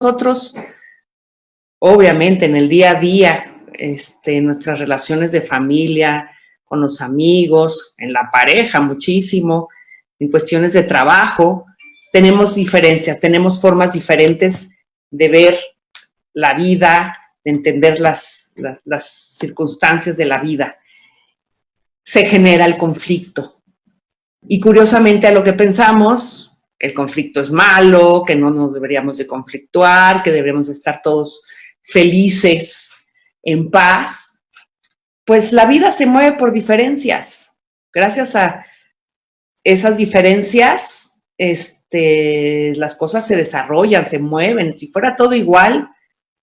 nosotros, obviamente, en el día a día, nuestras relaciones de familia, con los amigos, en la pareja muchísimo, en cuestiones de trabajo, tenemos diferencias, tenemos formas diferentes de ver la vida, de entender las circunstancias de la vida. Se genera el conflicto. Y curiosamente a lo que pensamos, que el conflicto es malo, que no nos deberíamos de conflictuar, que deberíamos estar todos felices, en paz, pues la vida se mueve por diferencias. Gracias a esas diferencias, las cosas se desarrollan, se mueven. Si fuera todo igual,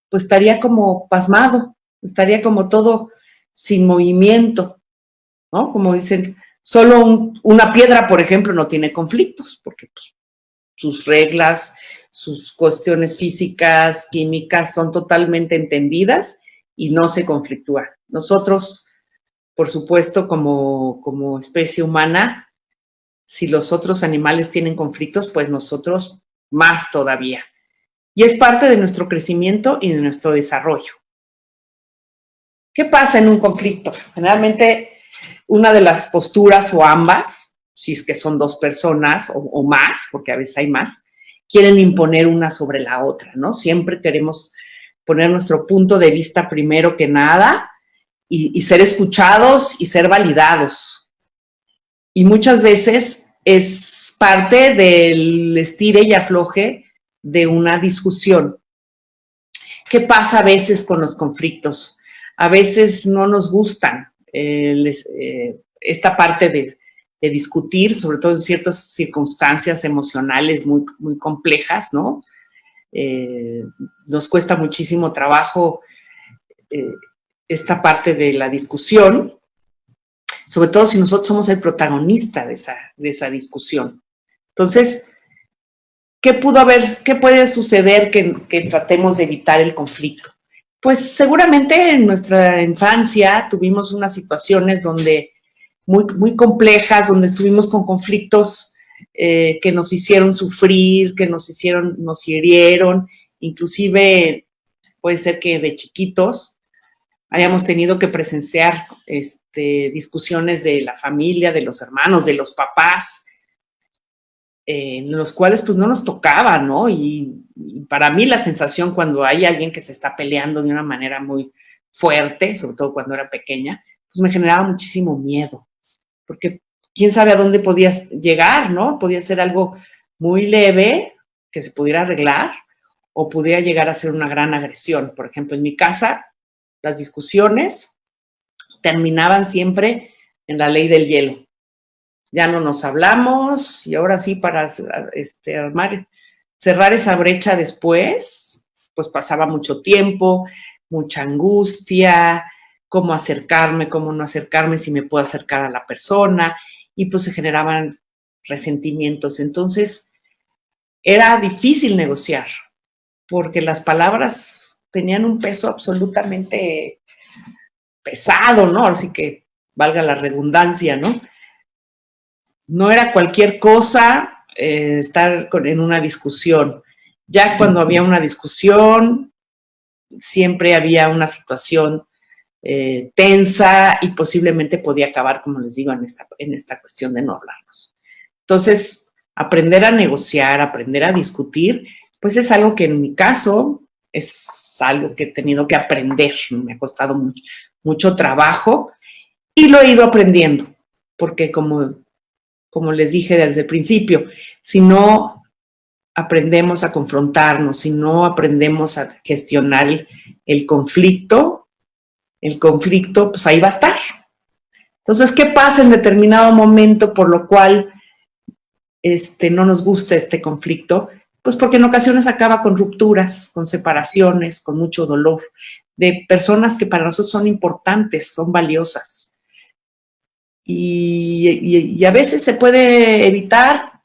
pues estaría como pasmado, estaría como todo sin movimiento, ¿no? Como dicen, solo una piedra, por ejemplo, no tiene conflictos, porque pues, sus reglas, sus cuestiones físicas, químicas, son totalmente entendidas y no se conflictúa. Nosotros, por supuesto, como especie humana, si los otros animales tienen conflictos, pues nosotros más todavía. Y es parte de nuestro crecimiento y de nuestro desarrollo. ¿Qué pasa en un conflicto? Generalmente, una de las posturas o ambas, si es que son dos personas o más, porque a veces hay más, quieren imponer una sobre la otra, ¿no? Siempre queremos poner nuestro punto de vista primero que nada y ser escuchados y ser validados. Y muchas veces es parte del estire y afloje de una discusión. ¿Qué pasa a veces con los conflictos? A veces no nos gustan esta parte de discutir, sobre todo en ciertas circunstancias emocionales muy complejas, ¿no? Nos cuesta muchísimo trabajo esta parte de la discusión, sobre todo si nosotros somos el protagonista de esa discusión. Entonces, ¿qué puede suceder que tratemos de evitar el conflicto? Pues seguramente en nuestra infancia tuvimos unas situaciones muy complejas, donde estuvimos con conflictos que nos hicieron sufrir, que nos hirieron, inclusive puede ser que de chiquitos hayamos tenido que presenciar discusiones de la familia, de los hermanos, de los papás, en los cuales pues no nos tocaba, ¿no? Y para mí la sensación cuando hay alguien que se está peleando de una manera muy fuerte, sobre todo cuando era pequeña, pues me generaba muchísimo miedo, porque quién sabe a dónde podías llegar, ¿no? Podía ser algo muy leve que se pudiera arreglar o pudiera llegar a ser una gran agresión. Por ejemplo, en mi casa, las discusiones terminaban siempre en la ley del hielo. Ya no nos hablamos y ahora sí para cerrar esa brecha después, pues pasaba mucho tiempo, mucha angustia, cómo acercarme, cómo no acercarme, si me puedo acercar a la persona, y pues se generaban resentimientos. Entonces, era difícil negociar, porque las palabras tenían un peso absolutamente pesado, ¿no? Así que valga la redundancia, ¿no? No era cualquier cosa estar en una discusión. Ya cuando había una discusión, siempre había una situación tensa y posiblemente podía acabar, como les digo, en esta cuestión de no hablarnos. Entonces, aprender a negociar, aprender a discutir, pues es algo que en mi caso es algo que he tenido que aprender. Me ha costado mucho trabajo y lo he ido aprendiendo, porque como les dije desde el principio, si no aprendemos a confrontarnos, si no aprendemos a gestionar el conflicto, pues ahí va a estar. Entonces, ¿qué pasa en determinado momento por lo cual no nos gusta este conflicto? Pues porque en ocasiones acaba con rupturas, con separaciones, con mucho dolor, de personas que para nosotros son importantes, son valiosas. Y a veces se puede evitar,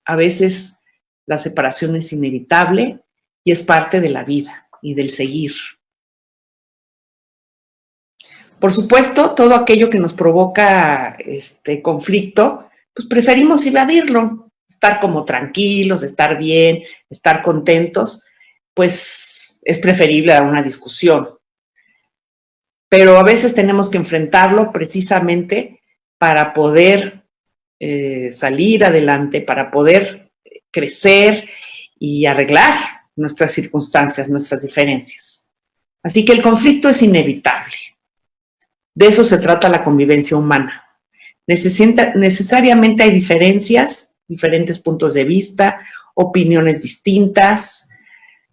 a veces la separación es inevitable y es parte de la vida y del seguir. Por supuesto, todo aquello que nos provoca conflicto, pues preferimos evadirlo, estar como tranquilos, estar bien, estar contentos, pues es preferible a una discusión. Pero a veces tenemos que enfrentarlo precisamente para poder salir adelante, para poder crecer y arreglar nuestras circunstancias, nuestras diferencias. Así que el conflicto es inevitable. De eso se trata la convivencia humana. Necesariamente hay diferencias, diferentes puntos de vista, opiniones distintas,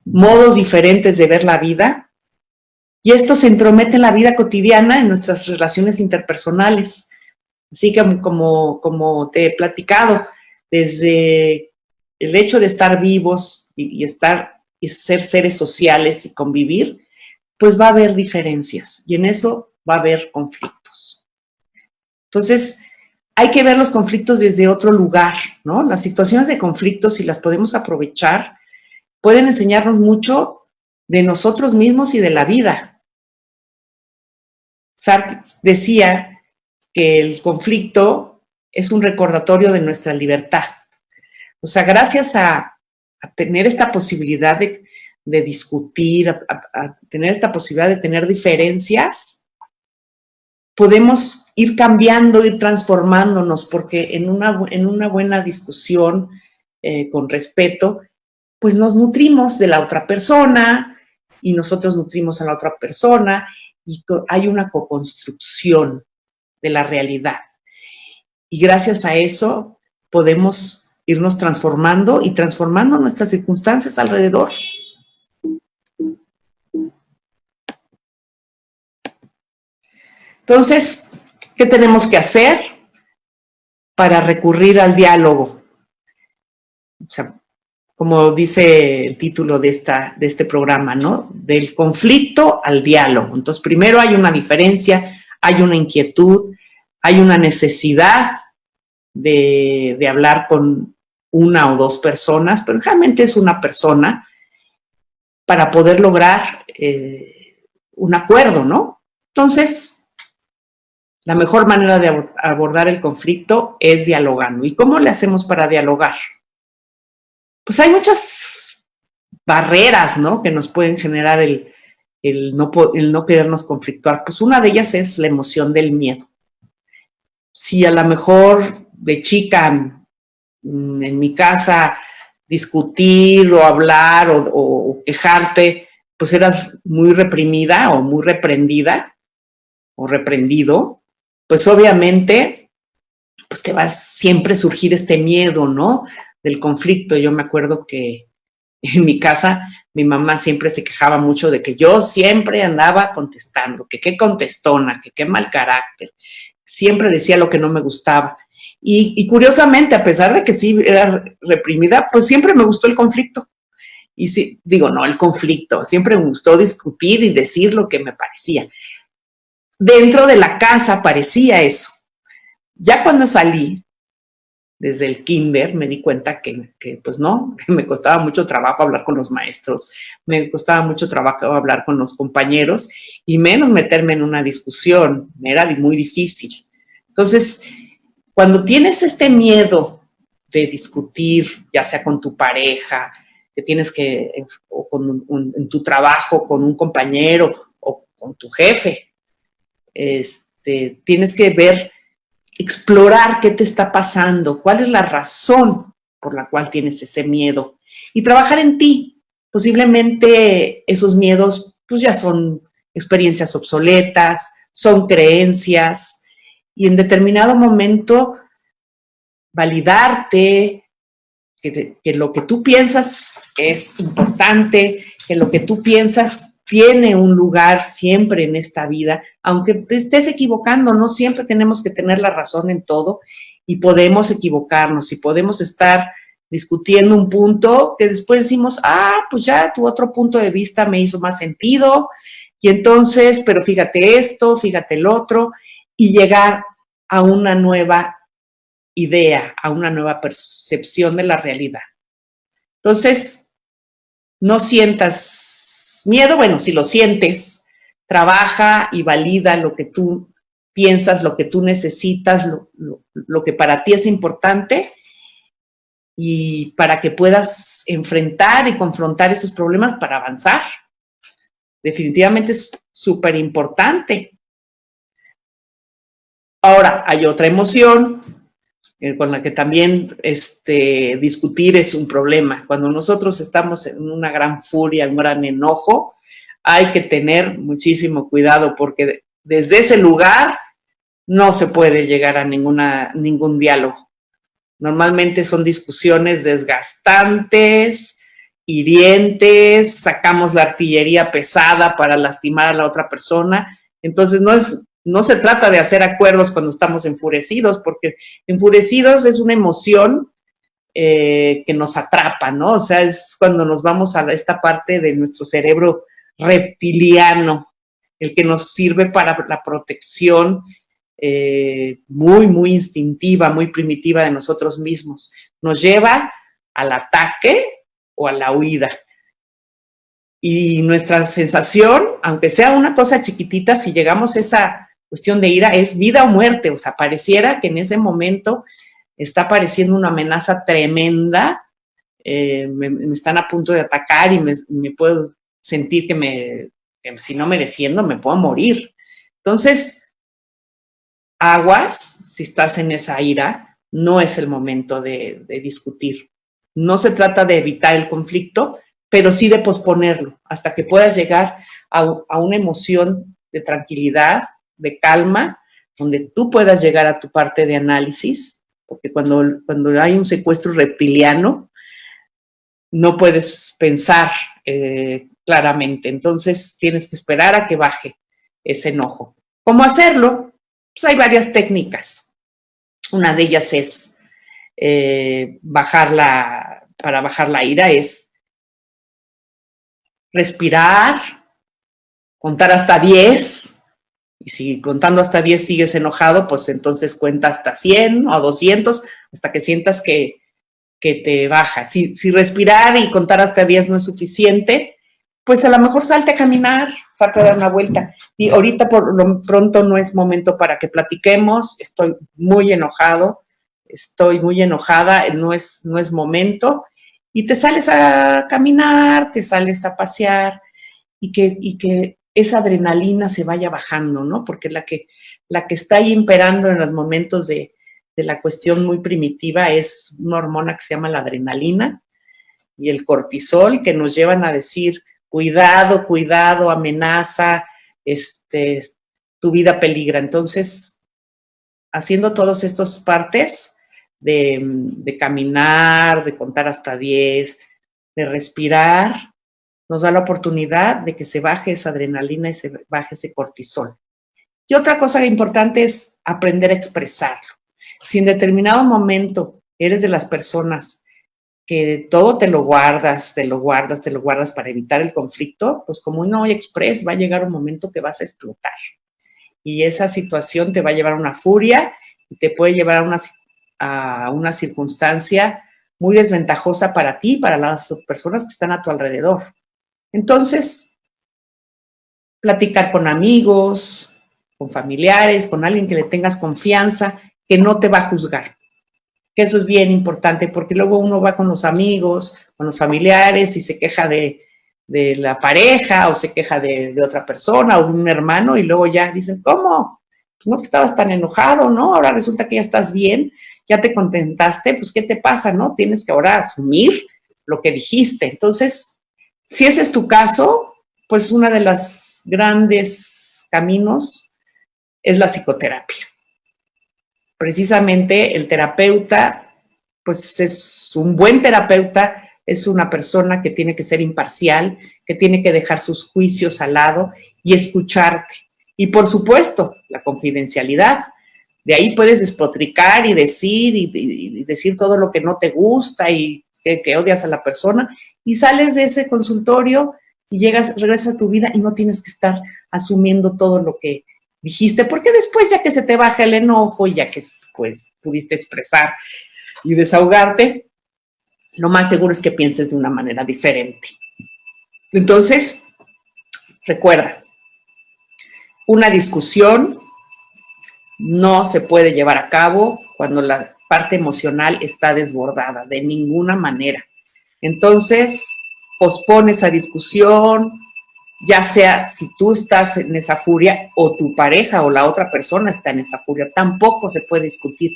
modos diferentes de ver la vida, y esto se entromete en la vida cotidiana, en nuestras relaciones interpersonales. Así que como te he platicado, desde el hecho de estar vivos y ser seres sociales y convivir, pues va a haber diferencias y en eso va a haber conflictos. Entonces, hay que ver los conflictos desde otro lugar, ¿no? Las situaciones de conflicto, si las podemos aprovechar, pueden enseñarnos mucho de nosotros mismos y de la vida. Sartre decía que el conflicto es un recordatorio de nuestra libertad. O sea, gracias a tener esta posibilidad de discutir, a tener esta posibilidad de tener diferencias, podemos ir cambiando, ir transformándonos, porque en una buena discusión con respeto, pues nos nutrimos de la otra persona y nosotros nutrimos a la otra persona y hay una coconstrucción de la realidad. Y gracias a eso podemos irnos transformando y transformando nuestras circunstancias alrededor. Entonces, ¿qué tenemos que hacer para recurrir al diálogo? O sea, como dice el título de este programa, ¿no? Del conflicto al diálogo. Entonces, primero hay una diferencia, hay una inquietud, hay una necesidad de hablar con una o dos personas, pero realmente es una persona para poder lograr un acuerdo, ¿no? Entonces, la mejor manera de abordar el conflicto es dialogando. ¿Y cómo le hacemos para dialogar? Pues hay muchas barreras, ¿no?, que nos pueden generar el no querernos conflictuar. Pues una de ellas es la emoción del miedo. Si a lo mejor de chica en mi casa discutir o hablar o quejarte, pues eras muy reprimida o muy reprendida o reprendido, pues obviamente pues te va a siempre surgir este miedo, ¿no?, del conflicto. Yo me acuerdo que en mi casa mi mamá siempre se quejaba mucho de que yo siempre andaba contestando, que qué contestona, que qué mal carácter. Siempre decía lo que no me gustaba. Y curiosamente, a pesar de que sí era reprimida, pues siempre me gustó el conflicto. Y sí, digo, no, el conflicto, siempre me gustó discutir y decir lo que me parecía. Dentro de la casa parecía eso. Ya cuando salí, desde el kinder, me di cuenta que pues no, que me costaba mucho trabajo hablar con los maestros, me costaba mucho trabajo hablar con los compañeros y menos meterme en una discusión, era muy difícil. Entonces, cuando tienes este miedo de discutir, ya sea con tu pareja, que tienes que, o en tu trabajo, con un compañero o con tu jefe, tienes que explorar qué te está pasando, cuál es la razón por la cual tienes ese miedo y trabajar en ti. Posiblemente esos miedos pues ya son experiencias obsoletas, son creencias y en determinado momento validarte, que lo que tú piensas es importante, que lo que tú piensas tiene un lugar siempre en esta vida, aunque te estés equivocando, no siempre tenemos que tener la razón en todo y podemos equivocarnos y podemos estar discutiendo un punto que después decimos, pues ya tu otro punto de vista me hizo más sentido y entonces, pero fíjate esto, fíjate el otro y llegar a una nueva idea, a una nueva percepción de la realidad. Entonces, no sientas miedo, bueno, si lo sientes, trabaja y valida lo que tú piensas, lo que tú necesitas, lo que para ti es importante y para que puedas enfrentar y confrontar esos problemas para avanzar. Definitivamente es súper importante. Ahora, hay otra emoción con la que también discutir es un problema. Cuando nosotros estamos en una gran furia, un gran enojo, hay que tener muchísimo cuidado porque desde ese lugar no se puede llegar a ningún diálogo. Normalmente son discusiones desgastantes, hirientes, sacamos la artillería pesada para lastimar a la otra persona. Entonces no se trata de hacer acuerdos cuando estamos enfurecidos, porque enfurecidos es una emoción que nos atrapa, ¿no? O sea, es cuando nos vamos a esta parte de nuestro cerebro reptiliano, el que nos sirve para la protección muy, muy instintiva, muy primitiva de nosotros mismos. Nos lleva al ataque o a la huida. Y nuestra sensación, aunque sea una cosa chiquitita, si llegamos a esa cuestión de ira, es vida o muerte. O sea, pareciera que en ese momento está apareciendo una amenaza tremenda, me están a punto de atacar y me puedo sentir que si no me defiendo me puedo morir. Entonces, aguas, si estás en esa ira, no es el momento de discutir. No se trata de evitar el conflicto, pero sí de posponerlo hasta que puedas llegar a una emoción de tranquilidad, de calma, donde tú puedas llegar a tu parte de análisis, porque cuando hay un secuestro reptiliano, no puedes pensar claramente. Entonces tienes que esperar a que baje ese enojo. ¿Cómo hacerlo? Pues hay varias técnicas. Una de ellas es para bajar la ira, es respirar, contar hasta 10, y si contando hasta 10 sigues enojado, pues entonces cuenta hasta 100 o 200, hasta que sientas que te baja. Si respirar y contar hasta 10 no es suficiente, pues a lo mejor salte a caminar, salte a dar una vuelta. Y ahorita por lo pronto no es momento para que platiquemos, estoy muy enojado, estoy muy enojada, no es momento. Y te sales a caminar, te sales a pasear y que esa adrenalina se vaya bajando, ¿no? Porque la que está ahí imperando en los momentos de la cuestión muy primitiva es una hormona que se llama la adrenalina y el cortisol, que nos llevan a decir cuidado, cuidado, amenaza, tu vida peligra. Entonces, haciendo todas estas partes de caminar, de contar hasta 10, de respirar, nos da la oportunidad de que se baje esa adrenalina y se baje ese cortisol. Y otra cosa importante es aprender a expresarlo. Si en determinado momento eres de las personas que todo te lo guardas para evitar el conflicto, pues como un Hoy Express va a llegar un momento que vas a explotar. Y esa situación te va a llevar a una furia y te puede llevar a una circunstancia muy desventajosa para ti y para las personas que están a tu alrededor. Entonces, platicar con amigos, con familiares, con alguien que le tengas confianza, que no te va a juzgar. Que eso es bien importante, porque luego uno va con los amigos, con los familiares y se queja de la pareja o se queja de otra persona o de un hermano y luego ya dicen, ¿cómo? Pues no que estabas tan enojado, ¿no? Ahora resulta que ya estás bien, ya te contentaste, pues ¿qué te pasa, no? Tienes que ahora asumir lo que dijiste. Entonces, si ese es tu caso, pues una de las grandes caminos es la psicoterapia. Precisamente el terapeuta, pues es un buen terapeuta, es una persona que tiene que ser imparcial, que tiene que dejar sus juicios al lado y escucharte. Y por supuesto, la confidencialidad. De ahí puedes despotricar y decir todo lo que no te gusta y que odias a la persona y sales de ese consultorio y regresas a tu vida y no tienes que estar asumiendo todo lo que dijiste, porque después ya que se te baja el enojo y ya que pues pudiste expresar y desahogarte, lo más seguro es que pienses de una manera diferente. Entonces, recuerda, una discusión no se puede llevar a cabo cuando parte emocional está desbordada, de ninguna manera. Entonces, pospone esa discusión, ya sea si tú estás en esa furia o tu pareja o la otra persona está en esa furia, tampoco se puede discutir,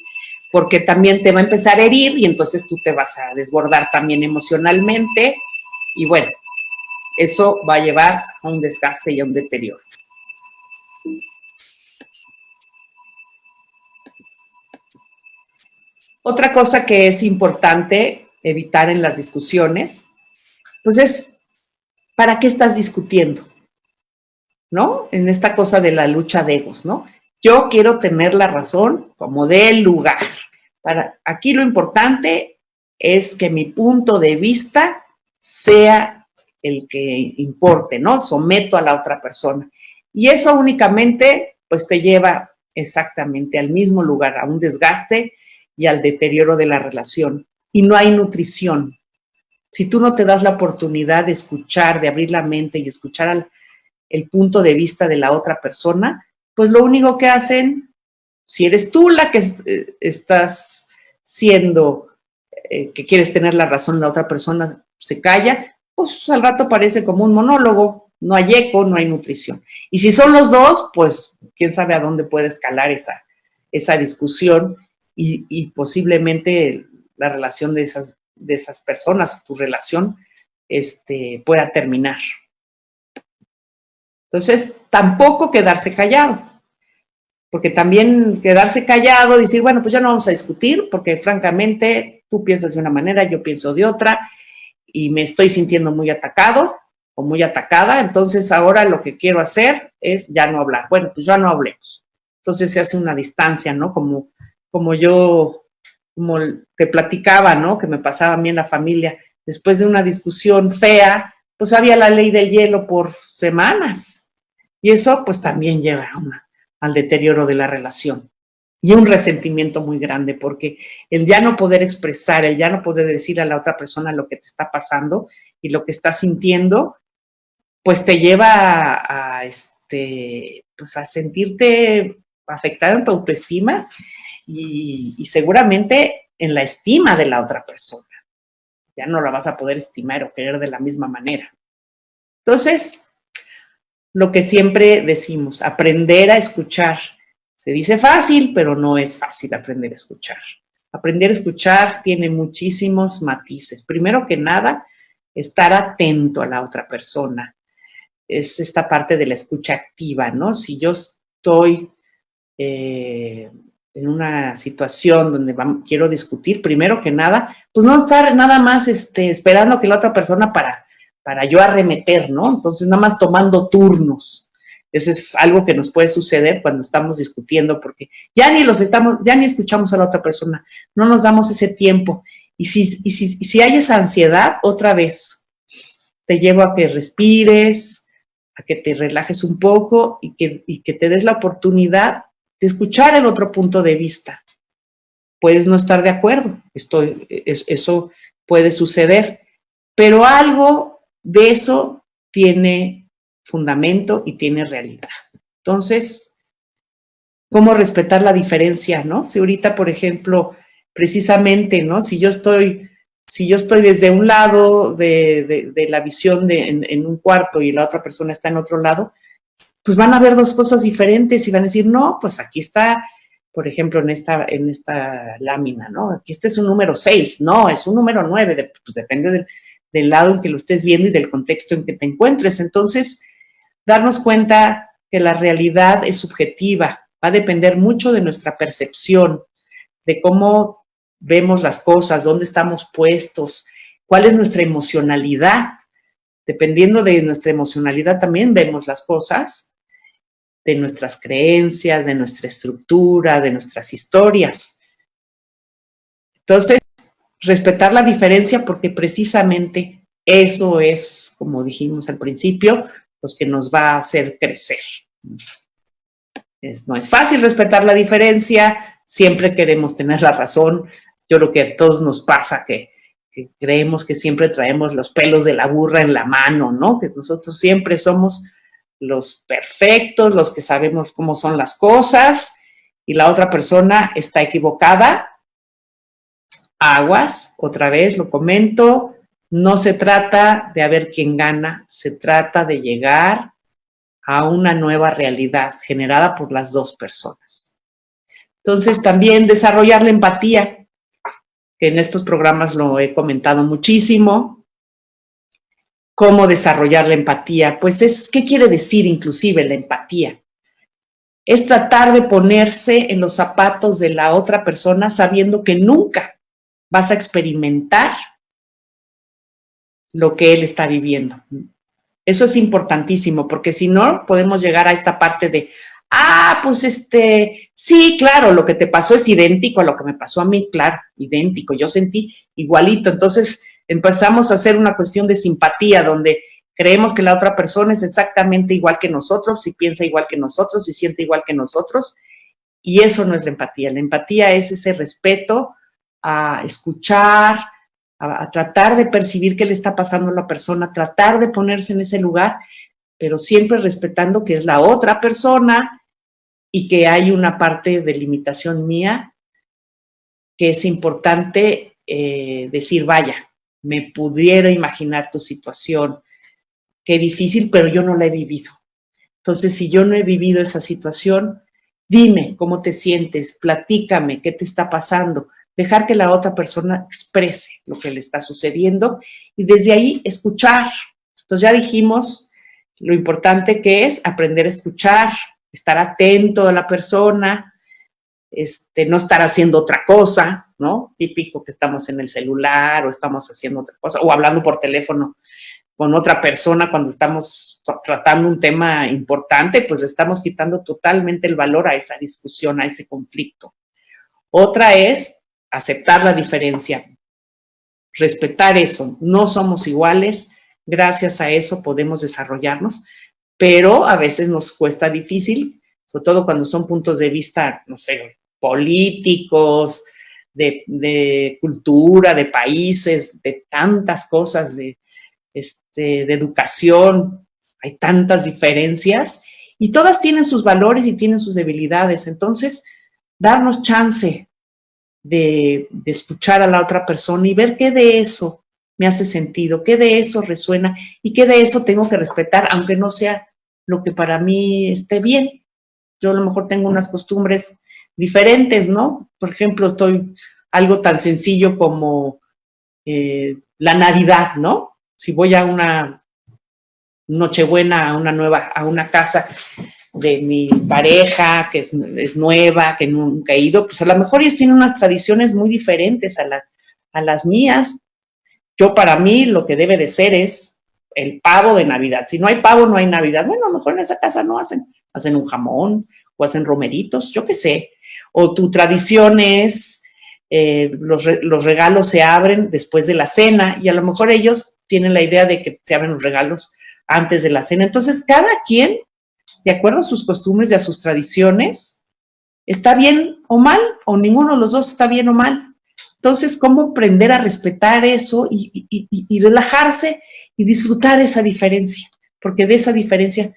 porque también te va a empezar a herir y entonces tú te vas a desbordar también emocionalmente y bueno, eso va a llevar a un desgaste y a un deterioro. Otra cosa que es importante evitar en las discusiones, pues es, ¿para qué estás discutiendo? ¿No? En esta cosa de la lucha de egos, ¿no? Yo quiero tener la razón como del lugar. Aquí lo importante es que mi punto de vista sea el que importe, ¿no? Someto a la otra persona. Y eso únicamente, pues te lleva exactamente al mismo lugar, a un desgaste y al deterioro de la relación. Y no hay nutrición. Si tú no te das la oportunidad de escuchar, de abrir la mente y escuchar el punto de vista de la otra persona, pues lo único que hacen, si eres tú la que estás siendo, que quieres tener la razón, la otra persona se calla, pues al rato parece como un monólogo, no hay eco, no hay nutrición. Y si son los dos, pues quién sabe a dónde puede escalar esa discusión y posiblemente la relación de esas personas, tu relación, pueda terminar. Entonces, tampoco quedarse callado, porque también quedarse callado, decir, bueno, pues ya no vamos a discutir, porque francamente tú piensas de una manera, yo pienso de otra, y me estoy sintiendo muy atacado o muy atacada, entonces ahora lo que quiero hacer es ya no hablar. Bueno, pues ya no hablemos. Entonces se hace una distancia, ¿no? Como te platicaba, ¿no? Que me pasaba a mí en la familia, después de una discusión fea, pues había la ley del hielo por semanas. Y eso pues también lleva al deterioro de la relación y un resentimiento muy grande, porque el ya no poder expresar, el ya no poder decir a la otra persona lo que te está pasando y lo que estás sintiendo, pues te lleva pues a sentirte afectado en tu autoestima y seguramente en la estima de la otra persona. Ya no la vas a poder estimar o querer de la misma manera. Entonces, lo que siempre decimos, aprender a escuchar. Se dice fácil, pero no es fácil aprender a escuchar. Aprender a escuchar tiene muchísimos matices. Primero que nada, estar atento a la otra persona. Es esta parte de la escucha activa, ¿no? Si yo estoy en una situación donde quiero discutir, primero que nada, pues no estar nada más esperando que la otra persona para yo arremeter, ¿no? Entonces, nada más tomando turnos. Eso es algo que nos puede suceder cuando estamos discutiendo, porque ya ni escuchamos a la otra persona, no nos damos ese tiempo. Y si hay esa ansiedad, otra vez, te llevo a que respires, a que te relajes un poco y que te des la oportunidad de escuchar el otro punto de vista. Puedes no estar de acuerdo, eso puede suceder, pero algo de eso tiene fundamento y tiene realidad. Entonces, ¿cómo respetar la diferencia, no? Si ahorita, por ejemplo, precisamente, ¿no? Si yo estoy desde un lado de la visión en un cuarto y la otra persona está en otro lado, pues van a ver dos cosas diferentes y van a decir, no, pues aquí está, por ejemplo, en esta lámina, ¿no? Aquí este es un número 6, no, es un número 9, pues depende del lado en que lo estés viendo y del contexto en que te encuentres. Entonces, darnos cuenta que la realidad es subjetiva, va a depender mucho de nuestra percepción, de cómo vemos las cosas, dónde estamos puestos, cuál es nuestra emocionalidad. Dependiendo de nuestra emocionalidad también vemos las cosas, de nuestras creencias, de nuestra estructura, de nuestras historias. Entonces, respetar la diferencia porque precisamente eso es, como dijimos al principio, lo que nos va a hacer crecer. No es fácil respetar la diferencia, siempre queremos tener la razón. Yo creo que a todos nos pasa que creemos que siempre traemos los pelos de la burra en la mano, ¿no? Que nosotros siempre somos los perfectos, los que sabemos cómo son las cosas y la otra persona está equivocada aguas, otra vez lo comento, no se trata de a ver quién gana, se trata de llegar a una nueva realidad generada por las dos personas. Entonces, también desarrollar la empatía, que en estos programas lo he comentado muchísimo. ¿Cómo desarrollar la empatía? Pues ¿qué quiere decir inclusive la empatía? Es tratar de ponerse en los zapatos de la otra persona sabiendo que nunca vas a experimentar lo que él está viviendo. Eso es importantísimo, porque si no, podemos llegar a esta parte de, pues sí, claro, lo que te pasó es idéntico a lo que me pasó a mí, claro, idéntico, yo sentí igualito. Entonces empezamos a hacer una cuestión de simpatía, donde creemos que la otra persona es exactamente igual que nosotros, y piensa igual que nosotros, y siente igual que nosotros, y eso no es la empatía. La empatía es ese respeto a escuchar, a tratar de percibir qué le está pasando a la persona, tratar de ponerse en ese lugar, pero siempre respetando que es la otra persona y que hay una parte de limitación mía que es importante decir, vaya, me pudiera imaginar tu situación, qué difícil, pero yo no la he vivido. Entonces, si yo no he vivido esa situación, dime cómo te sientes, platícame qué te está pasando, dejar que la otra persona exprese lo que le está sucediendo y desde ahí escuchar. Entonces ya dijimos lo importante que es aprender a escuchar, estar atento a la persona, no estar haciendo otra cosa, ¿no? Típico que estamos en el celular o estamos haciendo otra cosa o hablando por teléfono con otra persona cuando estamos tratando un tema importante, pues le estamos quitando totalmente el valor a esa discusión, a ese conflicto. Otra es aceptar la diferencia, respetar eso, no somos iguales, gracias a eso podemos desarrollarnos, pero a veces nos cuesta difícil, sobre todo cuando son puntos de vista, no sé, políticos, de cultura, de países, de tantas cosas, de educación, hay tantas diferencias y todas tienen sus valores y tienen sus debilidades, entonces darnos chance de escuchar a la otra persona y ver qué de eso me hace sentido, qué de eso resuena y qué de eso tengo que respetar, aunque no sea lo que para mí esté bien. Yo a lo mejor tengo unas costumbres diferentes, ¿no? Por ejemplo, estoy algo tan sencillo como la Navidad, ¿no? Si voy a una Nochebuena, a una casa de mi pareja, que es nueva, que nunca he ido, pues a lo mejor ellos tienen unas tradiciones muy diferentes a las mías. Yo, para mí, lo que debe de ser es el pavo de Navidad. Si no hay pavo, no hay Navidad. Bueno, a lo mejor en esa casa no hacen un jamón o hacen romeritos, yo qué sé. O tu tradición es los regalos se abren después de la cena y a lo mejor ellos tienen la idea de que se abren los regalos antes de la cena. Entonces, cada quien, de acuerdo a sus costumbres y a sus tradiciones, está bien o mal, o ninguno de los dos está bien o mal. Entonces, ¿cómo aprender a respetar eso y relajarse y disfrutar esa diferencia? Porque de esa diferencia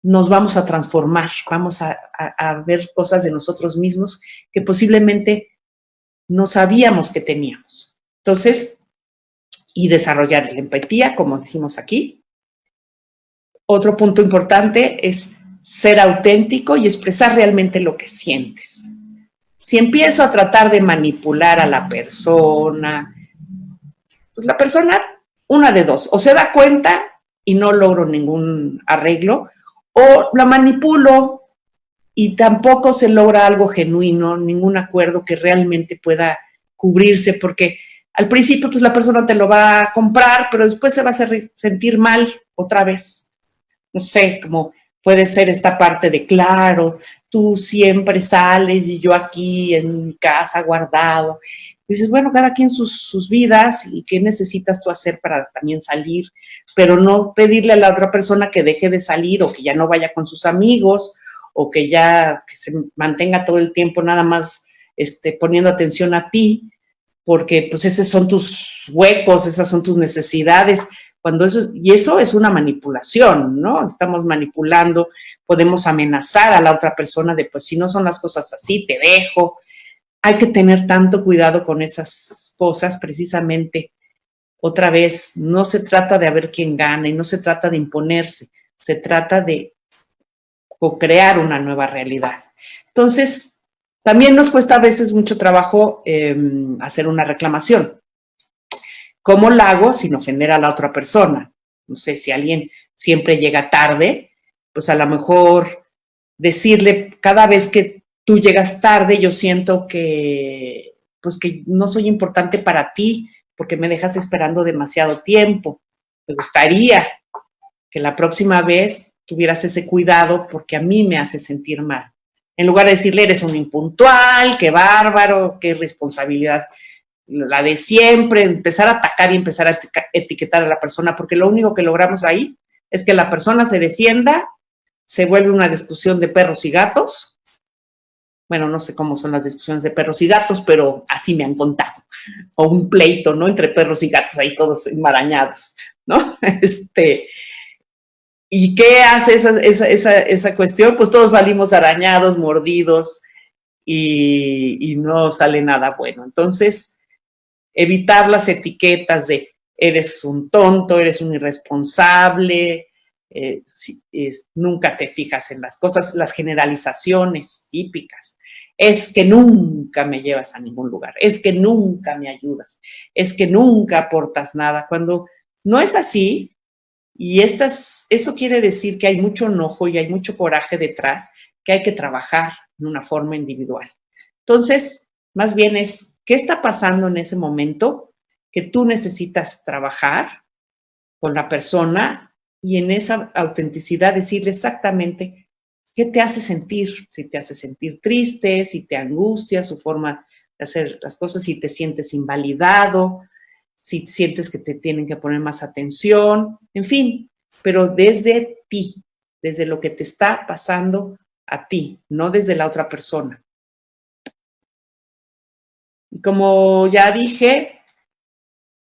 nos vamos a transformar, vamos a ver cosas de nosotros mismos que posiblemente no sabíamos que teníamos. Entonces, y desarrollar la empatía, como decimos aquí. Otro punto importante es ser auténtico y expresar realmente lo que sientes. Si empiezo a tratar de manipular a la persona, pues la persona, una de dos, o se da cuenta y no logro ningún arreglo, o la manipulo y tampoco se logra algo genuino, ningún acuerdo que realmente pueda cubrirse, porque al principio pues la persona te lo va a comprar, pero después se va a hacer sentir mal otra vez. No sé, como puede ser esta parte de, claro, tú siempre sales y yo aquí en mi casa guardado. Y dices, bueno, cada quien sus vidas y qué necesitas tú hacer para también salir, pero no pedirle a la otra persona que deje de salir o que ya no vaya con sus amigos o que se mantenga todo el tiempo nada más poniendo atención a ti, porque pues esos son tus huecos, esas son tus necesidades. Y eso es una manipulación, ¿no? Estamos manipulando, podemos amenazar a la otra persona de, pues si no son las cosas así, te dejo. hay que tener tanto cuidado con esas cosas, precisamente. Otra vez, no se trata de a ver quién gana y no se trata de imponerse, se trata de co-crear una nueva realidad. Entonces, también nos cuesta a veces mucho trabajo hacer una reclamación. ¿Cómo la hago sin ofender a la otra persona? No sé, si alguien siempre llega tarde, pues a lo mejor decirle cada vez que tú llegas tarde, yo siento que, pues que no soy importante para ti porque me dejas esperando demasiado tiempo. Me gustaría que la próxima vez tuvieras ese cuidado porque a mí me hace sentir mal. En lugar de decirle, eres un impuntual, qué bárbaro, qué responsabilidad la de siempre, empezar a atacar y empezar a etiquetar a la persona, porque lo único que logramos ahí es que la persona se defienda, se vuelve una discusión de perros y gatos. Bueno, no sé cómo son las discusiones de perros y gatos, pero así me han contado. O un pleito, ¿no? Entre perros y gatos ahí todos enmarañados, ¿no? ¿Y qué hace esa cuestión? Pues todos salimos arañados, mordidos y no sale nada bueno. Entonces, evitar las etiquetas de eres un tonto, eres un irresponsable, nunca te fijas en las cosas, las generalizaciones típicas. Es que nunca me llevas a ningún lugar, es que nunca me ayudas, es que nunca aportas nada. Cuando no es así, y eso quiere decir que hay mucho enojo y hay mucho coraje detrás, que hay que trabajar de una forma individual. Entonces, más bien es, ¿qué está pasando en ese momento que tú necesitas trabajar con la persona y en esa autenticidad decirle exactamente qué te hace sentir? Si te hace sentir triste, si te angustia su forma de hacer las cosas, si te sientes invalidado, si sientes que te tienen que poner más atención, en fin, pero desde ti, desde lo que te está pasando a ti, no desde la otra persona. Y como ya dije,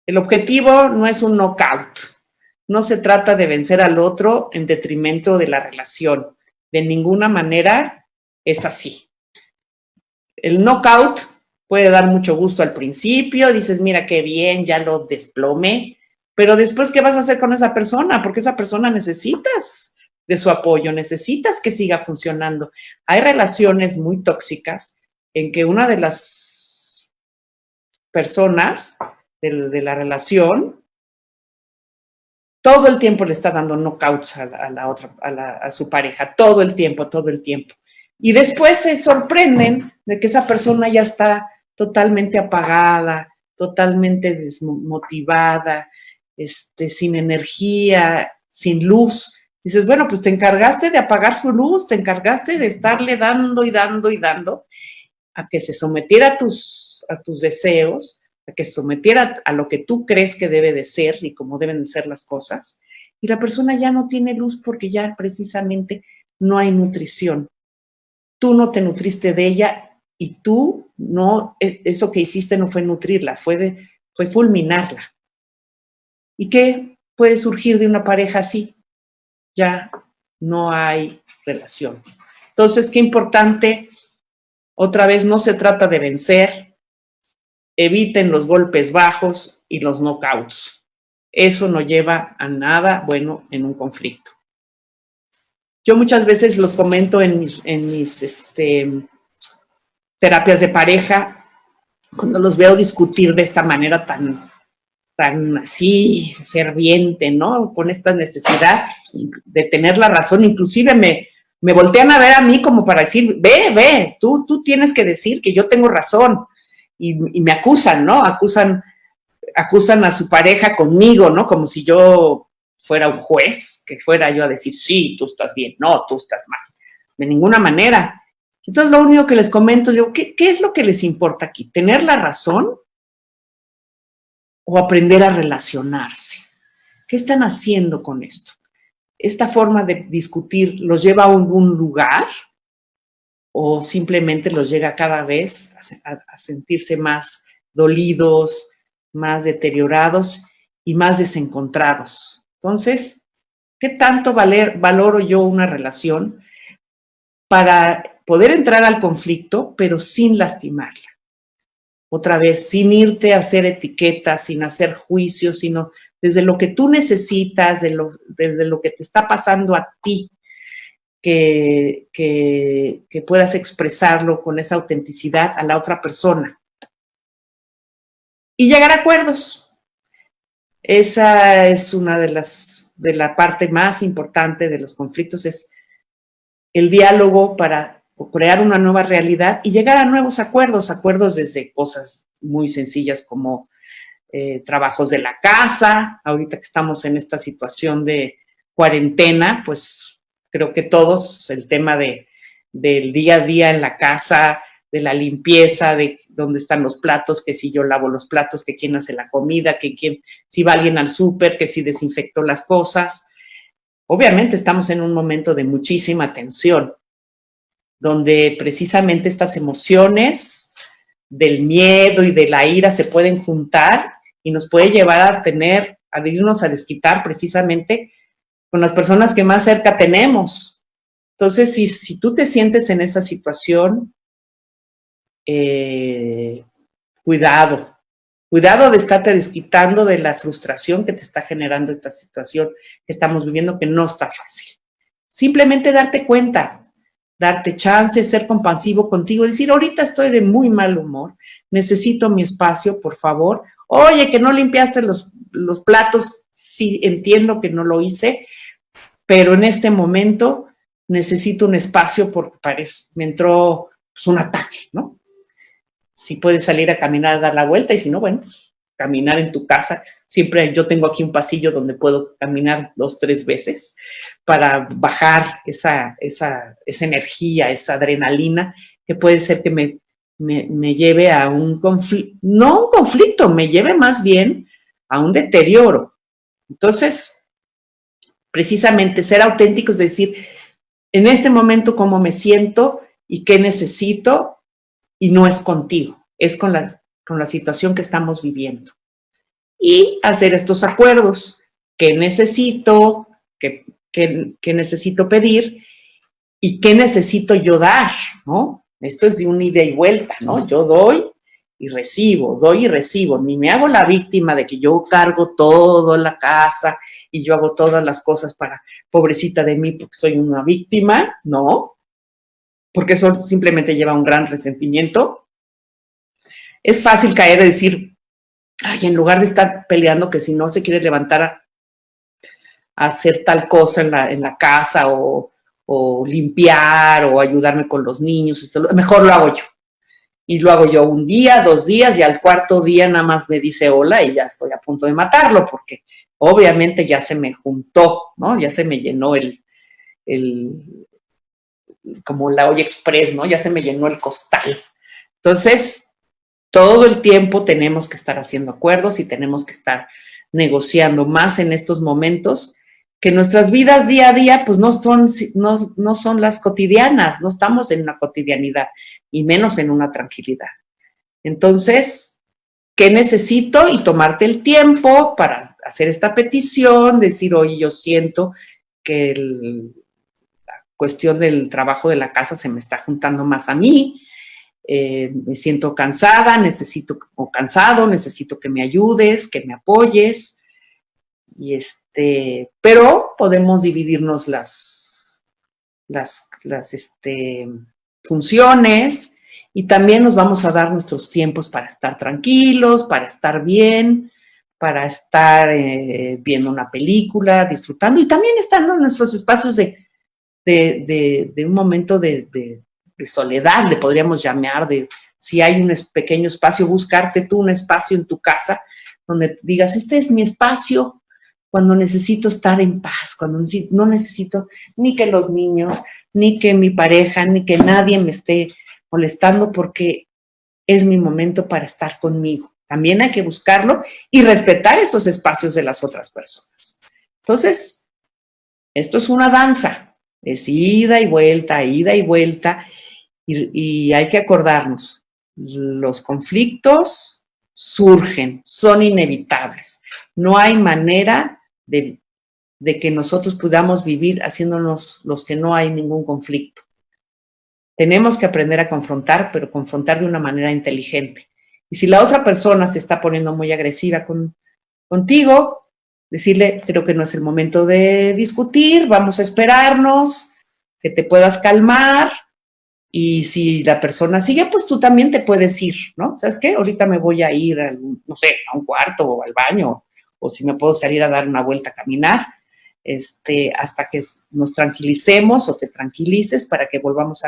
el objetivo no es un knockout. No se trata de vencer al otro en detrimento de la relación. De ninguna manera es así. El knockout puede dar mucho gusto al principio, dices, mira qué bien, ya lo desplomé, pero después, ¿qué vas a hacer con esa persona? Porque esa persona necesitas de su apoyo, necesitas que siga funcionando. Hay relaciones muy tóxicas en que una de las personas de la relación todo el tiempo le está dando knockouts a su pareja, todo el tiempo, todo el tiempo. Y después se sorprenden de que esa persona ya está totalmente apagada, totalmente desmotivada, sin energía, sin luz. Dices, bueno, pues te encargaste de apagar su luz, te encargaste de estarle dando y dando y dando a que se sometiera a tus deseos, a que se sometiera a lo que tú crees que debe de ser y cómo deben de ser las cosas. Y la persona ya no tiene luz porque ya precisamente no hay nutrición. Tú no te nutriste de ella y tú no, eso que hiciste no fue nutrirla, fue fulminarla. ¿Y qué puede surgir de una pareja así? Ya no hay relación. Entonces, qué importante, otra vez, no se trata de vencer, eviten los golpes bajos y los knockouts. Eso no lleva a nada bueno en un conflicto. Yo muchas veces los comento en mis terapias de pareja, cuando los veo discutir de esta manera tan así ferviente, ¿no? Con esta necesidad de tener la razón, inclusive me voltean a ver a mí como para decir, ve, tú tienes que decir que yo tengo razón, y me acusan, ¿no? Acusan a su pareja conmigo, ¿no? Como si yo fuera un juez, que fuera yo a decir, sí, tú estás bien, no, tú estás mal. De ninguna manera. Entonces, lo único que les comento, digo, ¿qué es lo que les importa aquí? ¿Tener la razón o aprender a relacionarse? ¿Qué están haciendo con esto? ¿Esta forma de discutir los lleva a algún lugar o simplemente los llega cada vez a sentirse más dolidos, más deteriorados y más desencontrados? Entonces, ¿qué tanto valoro yo una relación para poder entrar al conflicto, pero sin lastimarla? otra vez, sin irte a hacer etiquetas, sin hacer juicios, sino desde lo que tú necesitas, desde lo que te está pasando a ti, que puedas expresarlo con esa autenticidad a la otra persona. Y llegar a acuerdos. Esa es una de la parte más importante de los conflictos, es el diálogo para crear una nueva realidad y llegar a nuevos acuerdos, acuerdos desde cosas muy sencillas como trabajos de la casa. Ahorita que estamos en esta situación de cuarentena, pues creo que todos el tema del día a día en la casa, de la limpieza, de dónde están los platos, que si yo lavo los platos, que quién hace la comida, que quién, si va alguien al súper, que si desinfectó las cosas. Obviamente estamos en un momento de muchísima tensión, donde precisamente estas emociones del miedo y de la ira se pueden juntar y nos puede llevar a irnos a desquitar precisamente con las personas que más cerca tenemos. Entonces, si tú te sientes en esa situación, cuidado de estarte desquitando de la frustración que te está generando esta situación que estamos viviendo, que no está fácil. Simplemente darte cuenta, darte chance, ser compasivo contigo, decir, ahorita estoy de muy mal humor, necesito mi espacio, por favor. Oye, que no limpiaste los platos, sí, entiendo que no lo hice, pero en este momento necesito un espacio porque me entró pues, un ataque, ¿no? Si puedes salir a caminar, a dar la vuelta, y si no, bueno, pues, caminar en tu casa. Siempre yo tengo aquí un pasillo donde puedo caminar 2, 3 veces para bajar esa energía, esa adrenalina, que puede ser que me lleve a un conflicto, no un conflicto, me lleve más bien a un deterioro. Entonces, precisamente ser auténticos, es decir, en este momento cómo me siento y qué necesito, y no es contigo, es con la situación que estamos viviendo. Y hacer estos acuerdos, qué necesito, qué necesito pedir y qué necesito yo dar, ¿no? Esto es de un ida y vuelta, ¿no? Yo doy y recibo, ni me hago la víctima de que yo cargo todo en la casa y yo hago todas las cosas para, pobrecita de mí, porque soy una víctima, no, porque eso simplemente lleva a un gran resentimiento. Es fácil caer y decir, ay, en lugar de estar peleando que si no se quiere levantar a hacer tal cosa en la casa o limpiar o ayudarme con los niños, mejor lo hago yo. Y lo hago yo un día, 2 días, y al cuarto día nada más me dice hola y ya estoy a punto de matarlo, porque obviamente ya se me juntó, ¿no? Ya se me llenó como la olla express, ¿no? Ya se me llenó el costal. Entonces, todo el tiempo tenemos que estar haciendo acuerdos y tenemos que estar negociando más en estos momentos, que nuestras vidas día a día pues no son las cotidianas, no estamos en una cotidianidad y menos en una tranquilidad. Entonces, ¿qué necesito? Y tomarte el tiempo para hacer esta petición, decir, oye, yo siento que la cuestión del trabajo de la casa se me está juntando más a mí, me siento cansada, cansado, necesito que me ayudes, que me apoyes, pero podemos dividirnos las funciones y también nos vamos a dar nuestros tiempos para estar tranquilos, para estar bien, para estar viendo una película, disfrutando y también estando en nuestros espacios de un momento de soledad, le podríamos llamar, si hay un pequeño espacio, buscarte tú un espacio en tu casa donde digas, este es mi espacio cuando necesito estar en paz, cuando no necesito ni que los niños, ni que mi pareja, ni que nadie me esté molestando, porque es mi momento para estar conmigo. También hay que buscarlo y respetar esos espacios de las otras personas. Entonces, esto es una danza, es ida y vuelta, y hay que acordarnos, los conflictos surgen, son inevitables. No hay manera de que nosotros podamos vivir haciéndonos los que no hay ningún conflicto. Tenemos que aprender a confrontar, pero confrontar de una manera inteligente. Y si la otra persona se está poniendo muy agresiva contigo, decirle, creo que no es el momento de discutir, vamos a esperarnos, que te puedas calmar, y si la persona sigue, pues tú también te puedes ir, ¿no? ¿Sabes qué? Ahorita me voy a ir, no sé, a un cuarto o al baño, o si me puedo salir a dar una vuelta a caminar, hasta que nos tranquilicemos o te tranquilices para que volvamos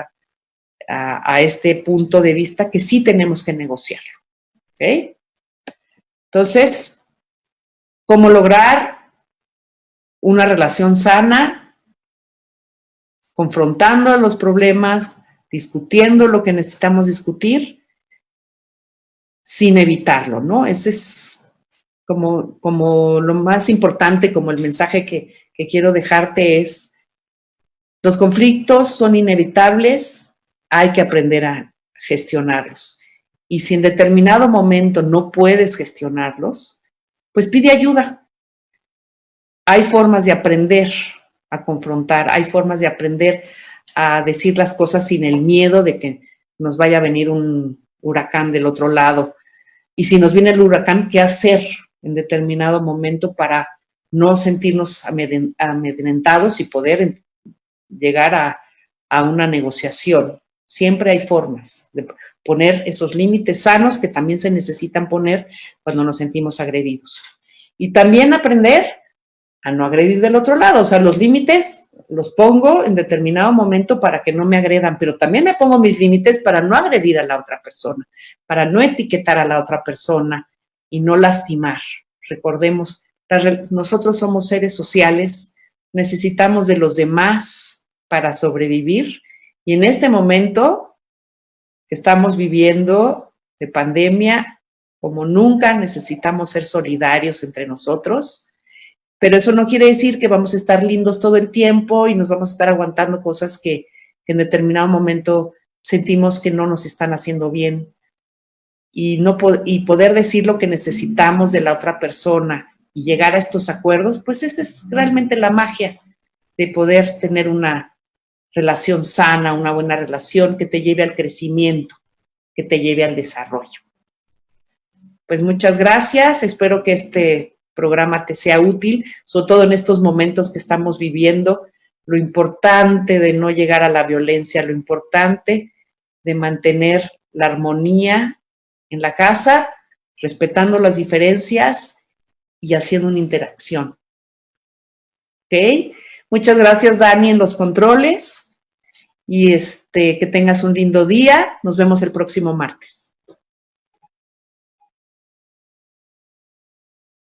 a este punto de vista que sí tenemos que negociar, ¿ok? Entonces, ¿cómo lograr una relación sana? Confrontando los problemas, discutiendo lo que necesitamos discutir, sin evitarlo, ¿no? Ese es como lo más importante, como el mensaje que quiero dejarte es, los conflictos son inevitables, hay que aprender a gestionarlos. Y si en determinado momento no puedes gestionarlos, pues pide ayuda. Hay formas de aprender a confrontar, hay formas de aprender a decir las cosas sin el miedo de que nos vaya a venir un huracán del otro lado. Y si nos viene el huracán, ¿qué hacer en determinado momento para no sentirnos amedrentados y poder llegar a una negociación? Siempre hay formas de poner esos límites sanos que también se necesitan poner cuando nos sentimos agredidos. Y también aprender a no agredir del otro lado. O sea, los límites los pongo en determinado momento para que no me agredan, pero también me pongo mis límites para no agredir a la otra persona, para no etiquetar a la otra persona y no lastimar. Recordemos, nosotros somos seres sociales, necesitamos de los demás para sobrevivir, y en este momento que estamos viviendo de pandemia, como nunca necesitamos ser solidarios entre nosotros. Pero eso no quiere decir que vamos a estar lindos todo el tiempo y nos vamos a estar aguantando cosas que en determinado momento sentimos que no nos están haciendo bien. Y poder decir lo que necesitamos de la otra persona y llegar a estos acuerdos, pues esa es realmente la magia de poder tener una relación sana, una buena relación que te lleve al crecimiento, que te lleve al desarrollo. Pues muchas gracias, espero que este programa te sea útil, sobre todo en estos momentos que estamos viviendo, lo importante de no llegar a la violencia, lo importante de mantener la armonía en la casa, respetando las diferencias y haciendo una interacción. ¿Ok? Muchas gracias, Dani, en los controles, y que tengas un lindo día. Nos vemos el próximo martes.